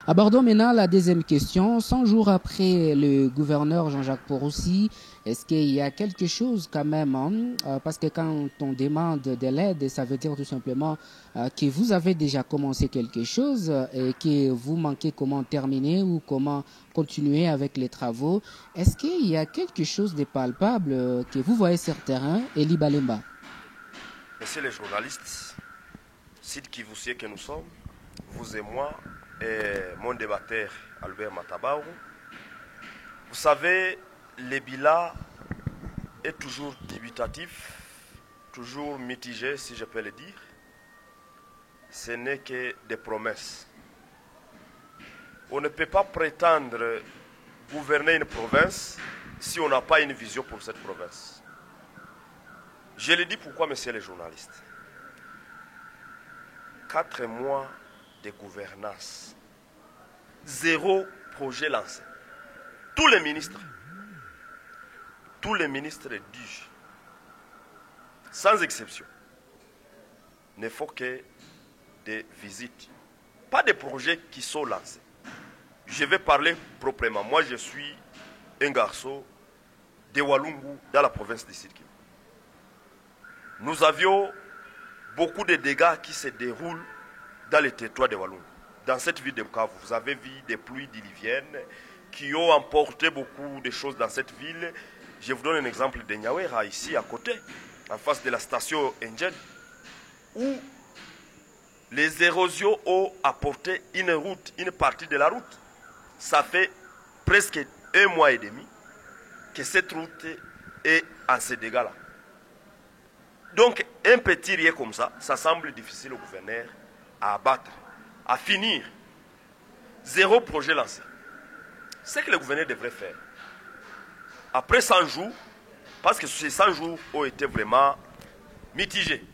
Abordons maintenant la deuxième question. 100 jours après le gouverneur Jean-Jacques Poroussi, est-ce qu'il y a quelque chose quand même, hein, parce que quand on demande de l'aide, ça veut dire tout simplement que vous avez déjà commencé quelque chose et que vous manquez comment terminer ou comment continuer avec les travaux. Est-ce qu'il y a quelque chose de palpable que vous voyez sur le terrain, Eli Balemba? Messieurs les journalistes, Sid Kivoussier que nous sommes, vous et moi, et mon débatteur Albert Matabaou, vous savez, le bilan est toujours dubitatif, toujours mitigé, si je peux le dire. Ce n'est que des promesses. On ne peut pas prétendre gouverner une province si on n'a pas une vision pour cette province. Je le dis pourquoi, messieurs les journalistes. 4 mois de gouvernance, 0 projet lancé. Tous les ministres disent, sans exception, ne font que des visites, pas des projets qui sont lancés. Je vais parler proprement. Moi, je suis un garçon de Walungu dans la province de Sud Kivu. Nous avions beaucoup de dégâts qui se déroulent dans les territoires de Walungu. Dans cette ville de Bukavu, vous avez vu des pluies diluviennes qui ont emporté beaucoup de choses dans cette ville. Je vous donne un exemple de Nyawera, ici à côté, en face de la station Engine, où les érosions ont apporté une partie de la route. Ça fait presque 1 mois et demi que cette route est en ces dégâts-là. Donc, un petit rien comme ça semble difficile au gouverneur à abattre, à finir. 0 projet lancé. Ce que le gouverneur devrait faire, après 100 jours, parce que ces 100 jours ont été vraiment mitigés,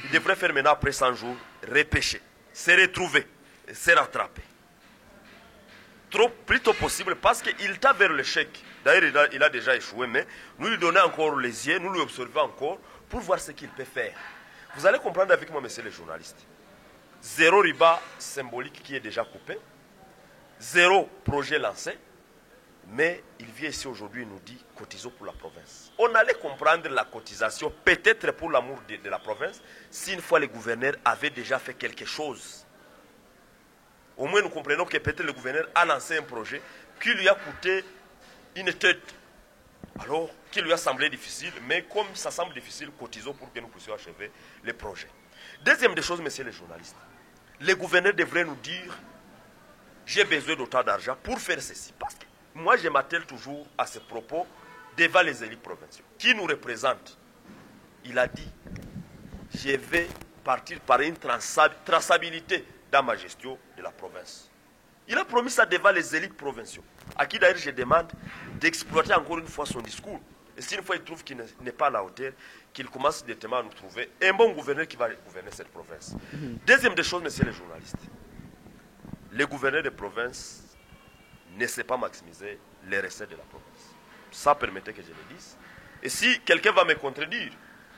il devrait faire maintenant, après 100 jours, repêcher, se retrouver, se rattraper. Plus tôt possible, parce qu'il t'a vers l'échec. D'ailleurs, il a déjà échoué, mais nous lui donnons encore les yeux, nous lui observons encore, pour voir ce qu'il peut faire. Vous allez comprendre avec moi, messieurs les journalistes. 0 riba symbolique qui est déjà coupé, 0 projet lancé, mais il vient ici aujourd'hui et nous dit cotisons pour la province. On allait comprendre la cotisation, peut-être pour l'amour de la province, si une fois le gouverneur avait déjà fait quelque chose. Au moins nous comprenons que peut-être le gouverneur a lancé un projet qui lui a coûté une tête. Alors, qui lui a semblé difficile, mais comme ça semble difficile, cotisons pour que nous puissions achever les projets. Deuxième des choses, messieurs les journalistes, les gouverneurs devraient nous dire j'ai besoin d'autant d'argent pour faire ceci. Parce que moi, je m'attelle toujours à ce propos devant les élites provinciaux. Qui nous représente? Il a dit je vais partir par une traçabilité dans ma gestion de la province. Il a promis ça devant les élites provinciaux, à qui d'ailleurs je demande d'exploiter encore une fois son discours. Et si une fois il trouve qu'il n'est pas à la hauteur, qu'il commence directement à nous trouver un bon gouverneur qui va gouverner cette province. Deuxième des choses, messieurs les journalistes, les gouverneurs de province ne savent pas maximiser les recettes de la province. Ça permettait que je le dise. Et si quelqu'un va me contredire,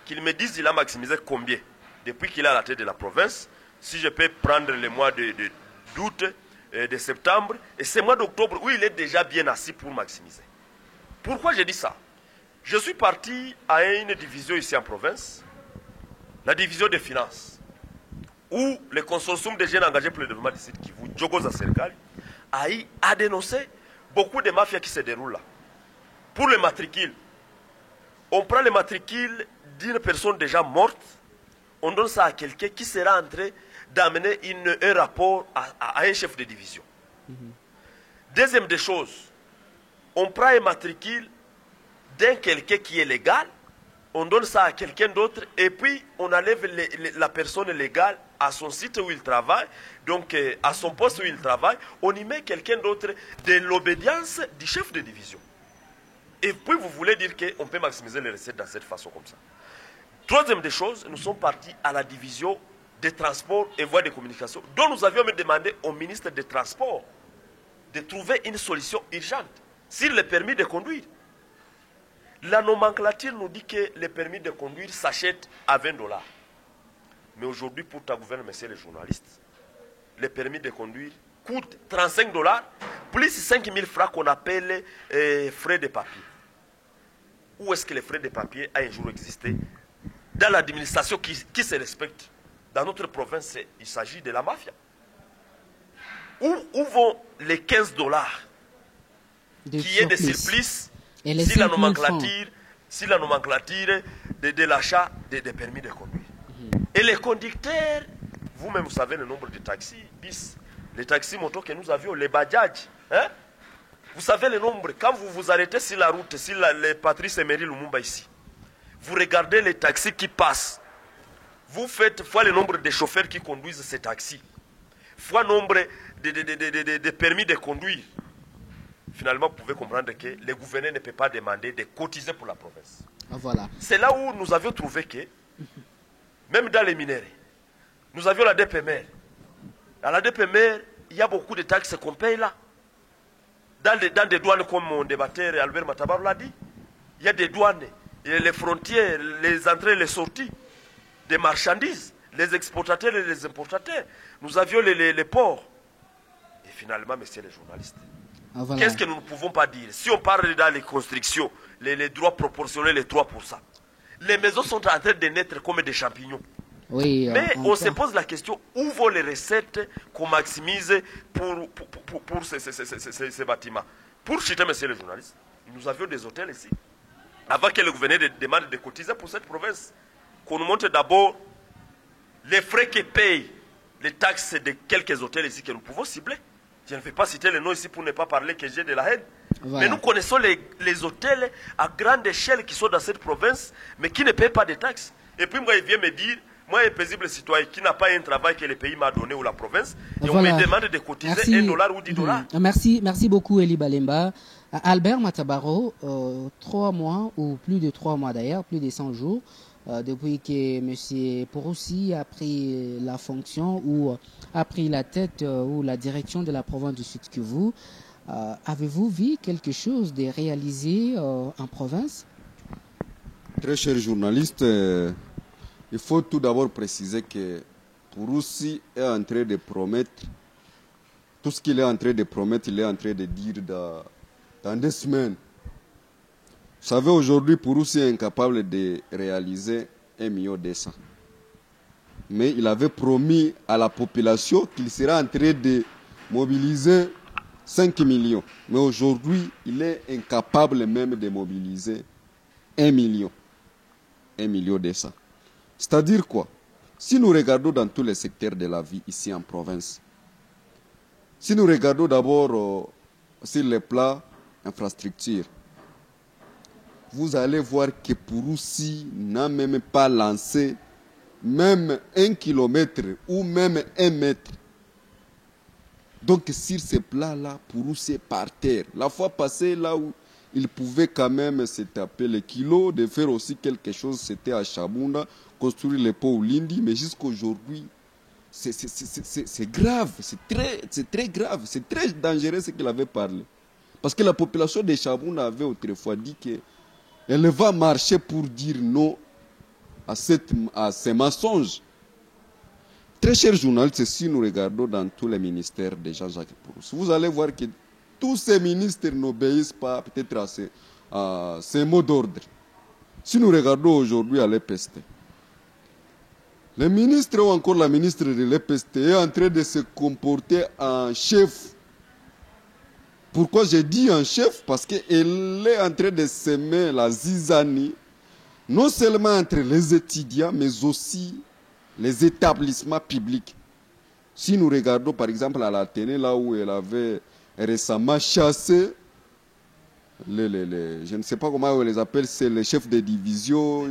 qu'il me dise il a maximisé combien depuis qu'il est à la tête de la province. Si je peux prendre les mois d'août, de septembre, et ce mois d'octobre où il est déjà bien assis pour maximiser. Pourquoi je dis ça? Je suis parti à une division ici en province, la division des finances, où le consortium des jeunes engagés pour le développement du site Kivu, Djogoza Serkali, a dénoncé beaucoup de mafias qui se déroulent là. Pour le matricule, on prend le matricule d'une personne déjà morte, on donne ça à quelqu'un qui sera en train d'amener un rapport à un chef de division. Deuxième des choses, on prend un matricule d'un quelqu'un qui est légal, on donne ça à quelqu'un d'autre, et puis on enlève la personne légale à son site où il travaille, donc à son poste où il travaille, on y met quelqu'un d'autre de l'obédience du chef de division. Et puis vous voulez dire qu'on peut maximiser les recettes dans cette façon comme ça. Troisième des choses, nous sommes partis à la division des transports et voies de communication, dont nous avions demandé au ministre des Transports de trouver une solution urgente sur le permis de conduire. La nomenclature nous dit que le permis de conduire s'achète à 20 dollars. Mais aujourd'hui, pour ta gouverne, messieurs les journalistes, le permis de conduire coûte 35 $, plus 5 000 francs qu'on appelle frais de papier. Où est-ce que les frais de papier a un jour existé? Dans l'administration qui se respecte. Dans notre province, il s'agit de la mafia. Où vont les 15 $? Qui est des surplus si la nomenclature de l'achat des permis de conduire. Et les conducteurs, vous-même vous savez le nombre de taxis, bis, les taxis motos que nous avions, les bajaj, hein? Vous savez le nombre, quand vous vous arrêtez sur la route, sur les Patrice Emery Lumumba ici, vous regardez les taxis qui passent, vous faites fois le nombre de chauffeurs qui conduisent ces taxis, fois le nombre de permis de conduire. Finalement, vous pouvez comprendre que le gouverneur ne peut pas demander de cotiser pour la province. Voilà. C'est là où nous avions trouvé que, même dans les minéraux, nous avions la DPMR. Dans la DPMR, il y a beaucoup de taxes qu'on paye là. Dans des douanes, comme mon débatteur Albert Matabar l'a dit, il y a des douanes, les frontières, les entrées et les sorties, des marchandises, les exportateurs et les importateurs. Nous avions les ports. Et finalement, messieurs les journalistes, voilà. Qu'est-ce que nous ne pouvons pas dire? Si on parle dans les constructions, les droits proportionnels, les 3%, les maisons sont en train de naître comme des champignons. Oui, mais on se pose la question, où vont les recettes qu'on maximise pour ces bâtiments? Pour citer, messieurs les journalistes, nous avions des hôtels ici. Avant que le gouverneur demande de cotiser pour cette province, qu'on nous montre d'abord les frais que payent les taxes de quelques hôtels ici que nous pouvons cibler. Je ne vais pas citer les noms ici pour ne pas parler que j'ai de la haine. Voilà. Mais nous connaissons les hôtels à grande échelle qui sont dans cette province, mais qui ne payent pas de taxes. Et puis moi, il vient me dire, moi, un paisible citoyen qui n'a pas un travail que le pays m'a donné ou la province, et voilà. On me demande de cotiser $1 ou $10. Merci beaucoup, Eli Balemba. Albert Matabaro, 3 mois, ou plus de 3 mois d'ailleurs, plus de 100 jours, depuis que M. Porossi a pris la fonction ou a pris la tête ou la direction de la province du Sud Kivu, avez-vous vu quelque chose de réalisé en province? Très cher journaliste, il faut tout d'abord préciser que Porossi est en train de promettre, tout ce qu'il est en train de promettre, il est en train de dire dans 2 semaines. Vous savez, aujourd'hui, Porossi est incapable de réaliser 1 million. Mais il avait promis à la population qu'il serait en train de mobiliser 5 millions. Mais aujourd'hui, il est incapable même de mobiliser 1 million. 1 million. C'est-à-dire quoi? Si nous regardons dans tous les secteurs de la vie ici en province, si nous regardons d'abord sur les plans infrastructures, vous allez voir que Porossi n'a même pas lancé même 1 kilomètre ou même 1 mètre. Donc sur ces plans-là, Porossi est par terre. La fois passée, là où il pouvait quand même se taper les kilos, de faire aussi quelque chose, c'était à Chabunda, construire les ponts au Lindi, mais jusqu'aujourd'hui, c'est grave, c'est très grave, c'est très dangereux ce qu'il avait parlé. Parce que la population de Chabunda avait autrefois dit qu'elle va marcher pour dire non à ces mensonges. Très chers journalistes, si nous regardons dans tous les ministères de Jean-Jacques Porossi, vous allez voir que tous ces ministres n'obéissent pas peut-être à ces mots d'ordre. Si nous regardons aujourd'hui à l'EPST, le ministre ou encore la ministre de l'EPST est en train de se comporter en chef. Pourquoi j'ai dit en chef? Parce qu'elle est en train de semer la zizanie, non seulement entre les étudiants, mais aussi les établissements publics. Si nous regardons par exemple à l'Athénée, là où elle avait récemment chassé, je ne sais pas comment on les appelle, c'est les chefs de division,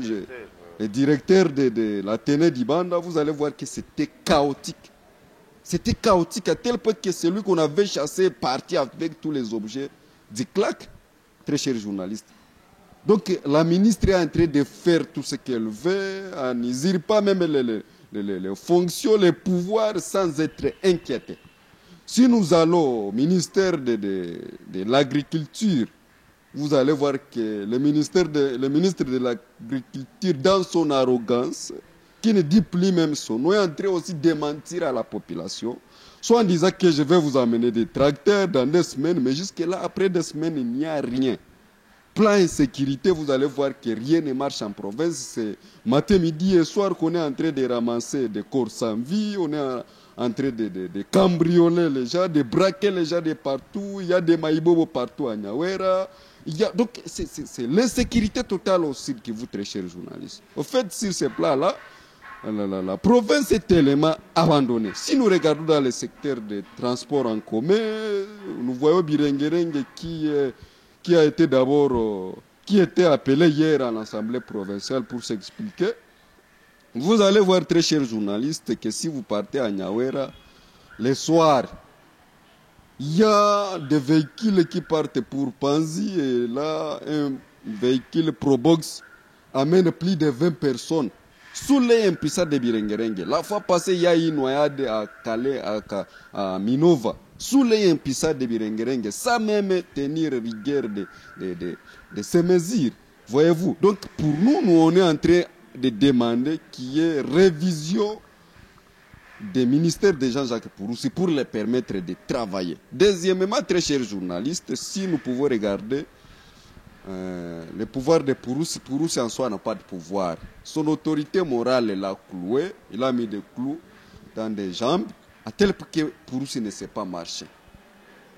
les directeurs de l'Athénée d'Ibanda, vous allez voir que c'était chaotique. C'était chaotique à tel point que celui qu'on avait chassé est parti avec tous les objets du claque, très cher journaliste. Donc la ministre est en train de faire tout ce qu'elle veut, à n'usure pas même les fonctions, les pouvoirs sans être inquiété. Si nous allons au ministère de l'Agriculture, vous allez voir que le ministre de l'Agriculture, dans son arrogance, qui ne dit plus même son nom, est en train aussi de mentir à la population soit en disant que je vais vous amener des tracteurs dans 2 semaines, mais jusque-là, après 2 semaines, il n'y a rien. Plan insécurité, vous allez voir que rien ne marche en province. C'est matin, midi et soir qu'on est en train de ramasser des corps sans vie, on est en train de cambrioler les gens, de braquer les gens de partout. Il y a des maïbobos partout à Nyawera. Donc, c'est l'insécurité totale au Sud qui vous, très chers journalistes. Au fait, sur ce plan-là, la province est tellement abandonnée. Si nous regardons dans le secteur des transports en commun, nous voyons Birengerenge qui a été d'abord, qui était appelé hier à l'Assemblée provinciale pour s'expliquer. Vous allez voir, très chers journalistes, que si vous partez à Nyawera, les soirs, il y a des véhicules qui partent pour Panzi et là, un véhicule Probox amène plus de 20 personnes. Sous les impuissants de Birengerenge. La fois passée, il y a eu une noyade à Calais, à Minova. Sous les impuissants de Birengerenge, sans même tenir rigueur de ces mesures. Voyez-vous. Donc, pour nous, on est en train de demander qu'il y ait révision des ministères de Jean-Jacques Purusi pour les permettre de travailler. Deuxièmement, très chers journalistes, si nous pouvons regarder le pouvoir de Purusi en soi n'a pas de pouvoir. Son autorité morale l'a cloué, il a mis des clous dans des jambes, à tel point que Purusi ne sait pas marcher.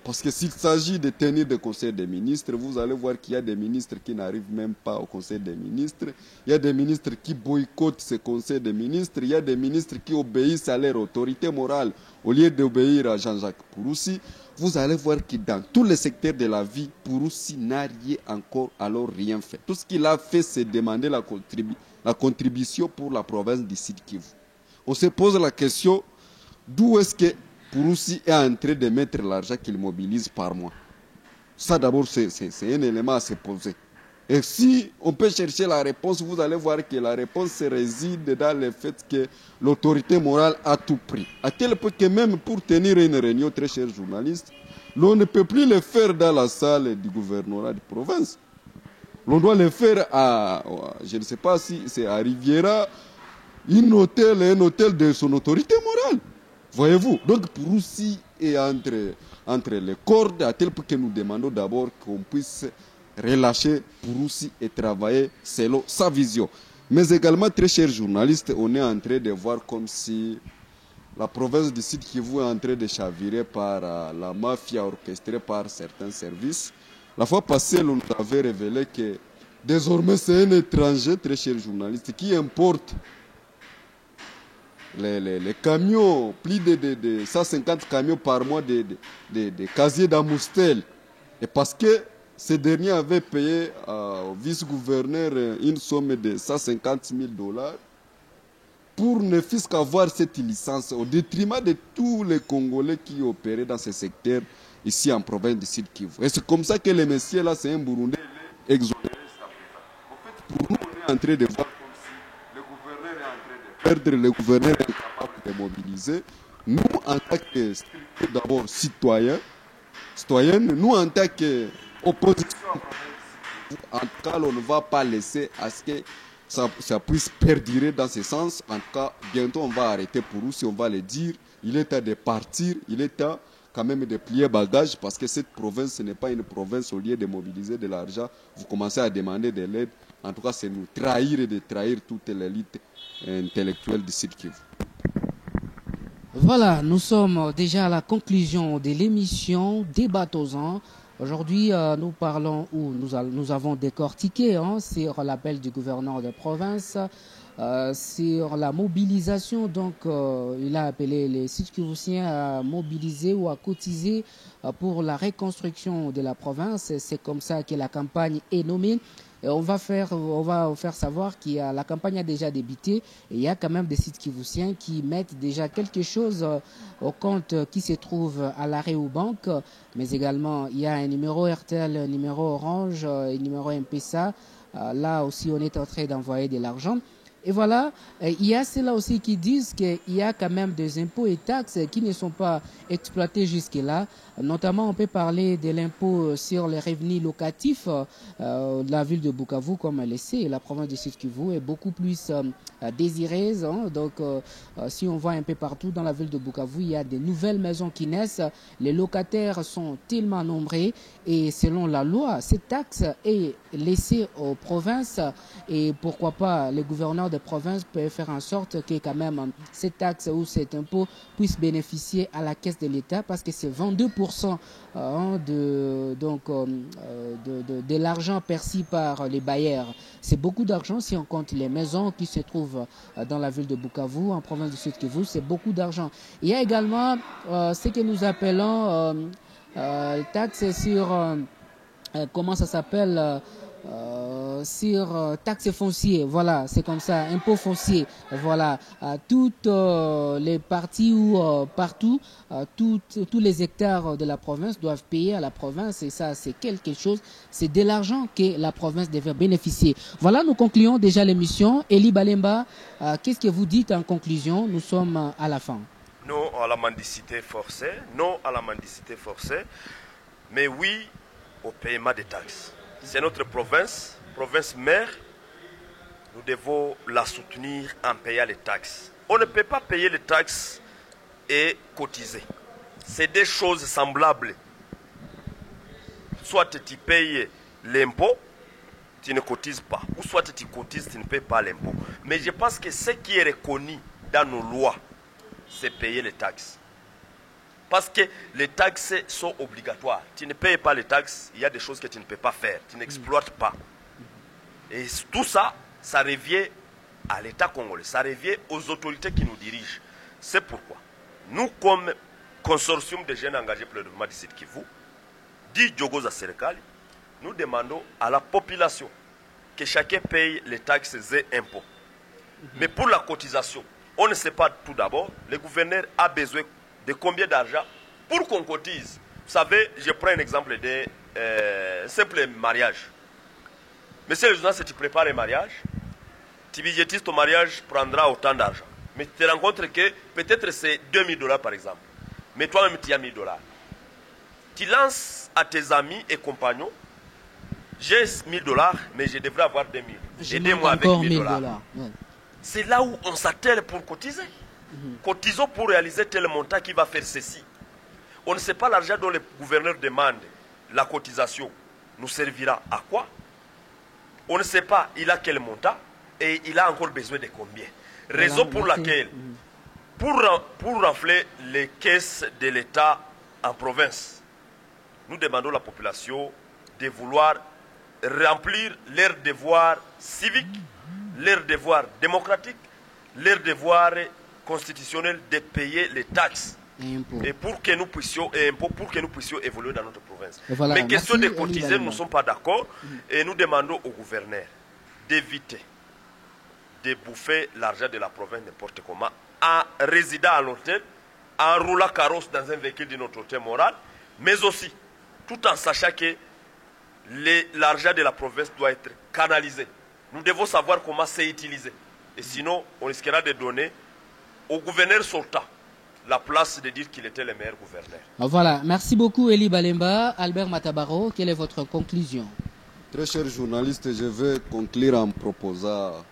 Parce que s'il s'agit de tenir des conseils des ministres, vous allez voir qu'il y a des ministres qui n'arrivent même pas au conseil des ministres. Il y a des ministres qui boycottent ces conseils des ministres. Il y a des ministres qui obéissent à leur autorité morale au lieu d'obéir à Jean-Jacques Purusi. Vous allez voir que dans tous les secteurs de la vie, Purusi n'a encore alors rien fait. Tout ce qu'il a fait, c'est demander la contribution pour la province du Sud Kivu. On se pose la question, d'où est-ce que Purusi est en train de mettre l'argent qu'il mobilise par mois? Ça d'abord, c'est un élément à se poser. Et si on peut chercher la réponse, vous allez voir que la réponse réside dans le fait que l'autorité morale a tout pris. À tel point que même pour tenir une réunion, très chers journalistes, l'on ne peut plus le faire dans la salle du gouvernorat de province. L'on doit le faire à, je ne sais pas si c'est à Riviera, un hôtel de son autorité morale. Voyez-vous, donc Purusi est entre les cordes, à tel point que nous demandons d'abord qu'on puisse relâcher Purusi et travailler selon sa vision. Mais également, très chers journalistes, on est en train de voir comme si la province du Sud Kivu est en train de chavirer par la mafia orchestrée par certains services. La fois passée, on nous avait révélé que désormais c'est un étranger, très chers journalistes, qui importe les camions, plus de 150 camions par mois de casiers d'Amoustel. Et parce que ce dernier avait payé au vice-gouverneur une somme de 150 000 $ pour ne fût-ce qu'avoir cette licence, au détriment de tous les Congolais qui opéraient dans ce secteur ici en province du Sud Kivu. Et c'est comme ça que le monsieur là, c'est un Burundais exonéré. En fait, pour nous, on est en train de voir comme si le gouverneur est en train de perdre, le gouverneur est incapable de mobiliser. Nous, en tant que d'abord citoyens, nous en tant qu'opposition, en tout cas, on ne va pas laisser à ce que ça puisse perdurer dans ce sens. En tout cas, bientôt on va arrêter pour nous, si on va le dire. Il est temps de partir, il est temps quand même de plier bagage, parce que cette province, ce n'est pas une province, au lieu de mobiliser de l'argent, vous commencez à demander de l'aide. En tout cas, c'est nous trahir et de trahir toute l'élite intellectuelle du Sud Kivu. Voilà, nous sommes déjà à la conclusion de l'émission Débattons-en. Aujourd'hui, nous parlons, ou nous avons décortiqué sur l'appel du gouverneur de province, sur la mobilisation. Donc, il a appelé les Sud-Kivusiens à mobiliser ou à cotiser pour la reconstruction de la province. C'est comme ça que la campagne est nommée. Et on va faire savoir que la campagne a déjà débuté et il y a quand même des Sud-Kivusiens qui mettent déjà quelque chose au compte qui se trouve à l'arrêt ou banque, mais également il y a un numéro RTL, un numéro Orange, un numéro M-Pesa. Là aussi on est en train d'envoyer de l'argent. Et voilà, il y a ceux-là aussi qui disent qu'il y a quand même des impôts et taxes qui ne sont pas exploités jusque-là. Notamment, on peut parler de l'impôt sur les revenus locatifs de la ville de Bukavu, comme elle le sait, et la province de Sud-Kivu est beaucoup plus désireuse. Hein. Donc, si on voit un peu partout dans la ville de Bukavu, il y a des nouvelles maisons qui naissent. Les locataires sont tellement nombreux et selon la loi, cette taxe est laissée aux provinces et pourquoi pas les gouverneurs de province peuvent faire en sorte que quand même cette taxe ou cet impôt puisse bénéficier à la caisse de l'État parce que c'est 22% de l'argent perçu par les bailleurs. C'est beaucoup d'argent si on compte les maisons qui se trouvent dans la ville de Bukavu, en province du Sud-Kivu, c'est beaucoup d'argent. Il y a également ce que nous appelons taxe sur, comment ça s'appelle sur taxe foncière, voilà, c'est comme ça, impôt foncier, voilà, toutes les parties ou partout, tous les hectares de la province doivent payer à la province et ça c'est quelque chose, c'est de l'argent que la province devait bénéficier. Voilà, nous concluons déjà l'émission. Eli Balemba, qu'est-ce que vous dites en conclusion? Nous sommes à la fin. Non à la mendicité forcée, non à la mendicité forcée, mais oui au paiement des taxes. C'est notre province mère, nous devons la soutenir en payant les taxes. On ne peut pas payer les taxes et cotiser. C'est des choses semblables. Soit tu payes l'impôt, tu ne cotises pas. Ou soit tu cotises, tu ne payes pas l'impôt. Mais je pense que ce qui est reconnu dans nos lois, c'est payer les taxes. Parce que les taxes sont obligatoires. Tu ne payes pas les taxes, il y a des choses que tu ne peux pas faire. Tu n'exploites pas. Et tout ça, ça revient à l'État congolais. Ça revient aux autorités qui nous dirigent. C'est pourquoi, nous, comme consortium de jeunes engagés pour le développement du Sud-Kivu, dit Djogoza Serikali, nous demandons à la population que chacun paye les taxes et impôts. Mais pour la cotisation, on ne sait pas tout d'abord, le gouverneur a besoin de combien d'argent pour qu'on cotise. Vous savez, je prends un exemple de simple mariage. Monsieur le journaliste, si tu prépares un mariage, tu budgétises ton mariage prendra autant d'argent. Mais tu te rends compte que peut-être c'est $2000 par exemple. Mais toi-même tu as $1000. Tu lances à tes amis et compagnons, j'ai $1000, mais je devrais avoir 2000. Aidez-moi avec $1000. Ouais. C'est là où on s'attelle pour cotiser. Cotisons pour réaliser tel montant qui va faire ceci. On ne sait pas l'argent dont le gouverneur demande, la cotisation nous servira à quoi? On ne sait pas il a quel montant et il a encore besoin de combien. Raison pour laquelle, pour renfler les caisses de l'État en province, nous demandons à la population de vouloir remplir leurs devoirs civiques, leurs devoirs démocratiques, leurs devoirs constitutionnels de payer les taxes. Et pour que nous puissions évoluer dans notre province. Voilà, mais question de cotiser, nous ne sommes pas d'accord et nous demandons au gouverneur d'éviter de bouffer l'argent de la province n'importe comment en résidant à l'hôtel, en roulant carrosse dans un véhicule d'une autorité morale, mais aussi tout en sachant que l'argent de la province doit être canalisé. Nous devons savoir comment c'est utilisé. Et sinon, on risquera de donner au gouverneur sortant la place de dire qu'il était le meilleur gouverneur. Voilà, merci beaucoup Eli Balemba. Albert Matabaro, quelle est votre conclusion? Très cher journaliste, je vais conclure en proposant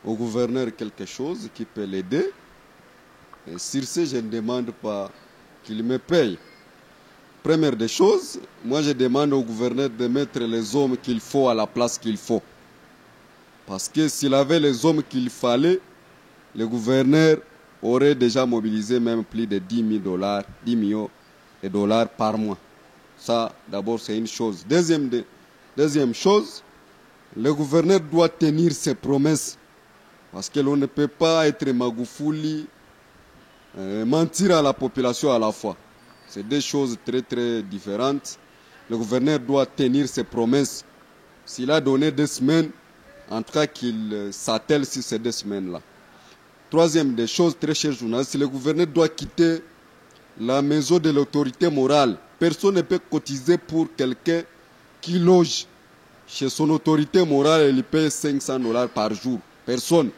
au gouverneur quelque chose qui peut l'aider. Et sur ce, je ne demande pas qu'il me paye. Première des choses, moi je demande au gouverneur de mettre les hommes qu'il faut à la place qu'il faut. Parce que s'il avait les hommes qu'il fallait, le gouverneur aurait déjà mobilisé même plus de 10 millions de dollars par mois. Ça, d'abord, c'est une chose. Deuxième chose, le gouverneur doit tenir ses promesses. Parce que l'on ne peut pas être magoufouli, mentir à la population à la fois. C'est deux choses très très différentes. Le gouverneur doit tenir ses promesses. S'il a donné 2 semaines, en tout cas qu'il s'attelle sur ces 2 semaines-là. Troisième des choses, très chers journalistes, le gouverneur doit quitter la maison de l'autorité morale. Personne ne peut cotiser pour quelqu'un qui loge chez son autorité morale et lui paye $500 par jour. Personne.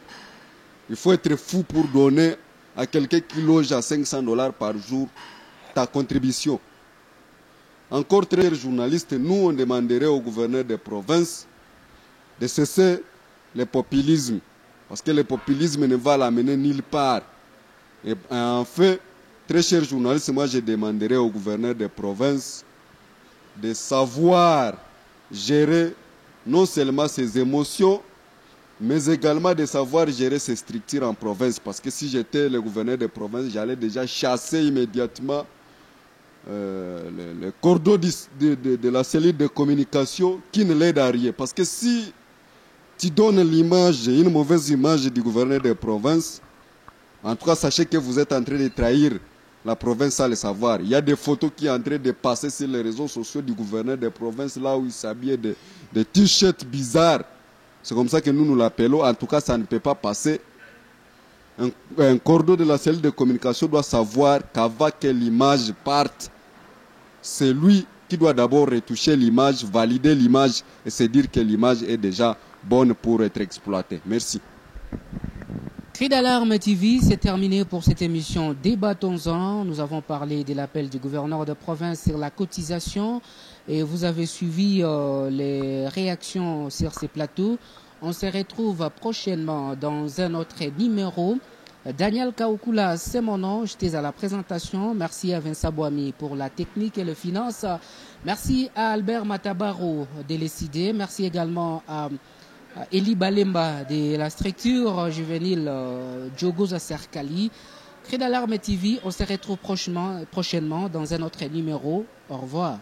Il faut être fou pour donner à quelqu'un qui loge à $500 par jour ta contribution. Encore très journaliste, nous on demanderait au gouverneur des provinces de cesser le populisme. Parce que le populisme ne va l'amener nulle part. Et en fait, très cher journaliste, moi je demanderais au gouverneur des provinces de savoir gérer non seulement ses émotions, mais également de savoir gérer ses structures en province. Parce que si j'étais le gouverneur des provinces, j'allais déjà chasser immédiatement le cordeau de la cellule de communication qui ne l'aide à rien. Parce que si tu donnes l'image, une mauvaise image du gouverneur des provinces, en tout cas, sachez que vous êtes en train de trahir la province sans le savoir. Il y a des photos qui sont en train de passer sur les réseaux sociaux du gouverneur des provinces, là où il s'habille de t-shirts bizarres. C'est comme ça que nous l'appelons. En tout cas, ça ne peut pas passer. Un cordeau de la cellule de communication doit savoir qu'avant que l'image parte, c'est lui qui doit d'abord retoucher l'image, valider l'image et se dire que l'image est déjà bonne pour être exploitée. Merci. Cri d'alarme TV, c'est terminé pour cette émission Débattons-en. Nous avons parlé de l'appel du gouverneur de province sur la cotisation et vous avez suivi les réactions sur ces plateaux. On se retrouve prochainement dans un autre numéro. Daniel Kaoukula, c'est mon nom. J'étais à la présentation. Merci à Vincent Boami pour la technique et le finance. Merci à Albert Matabaro de l'ECD. Merci également à Eli Balemba de la structure juvénile Djogoza Serkali. Cri d'alarme TV, on se retrouve prochainement dans un autre numéro. Au revoir.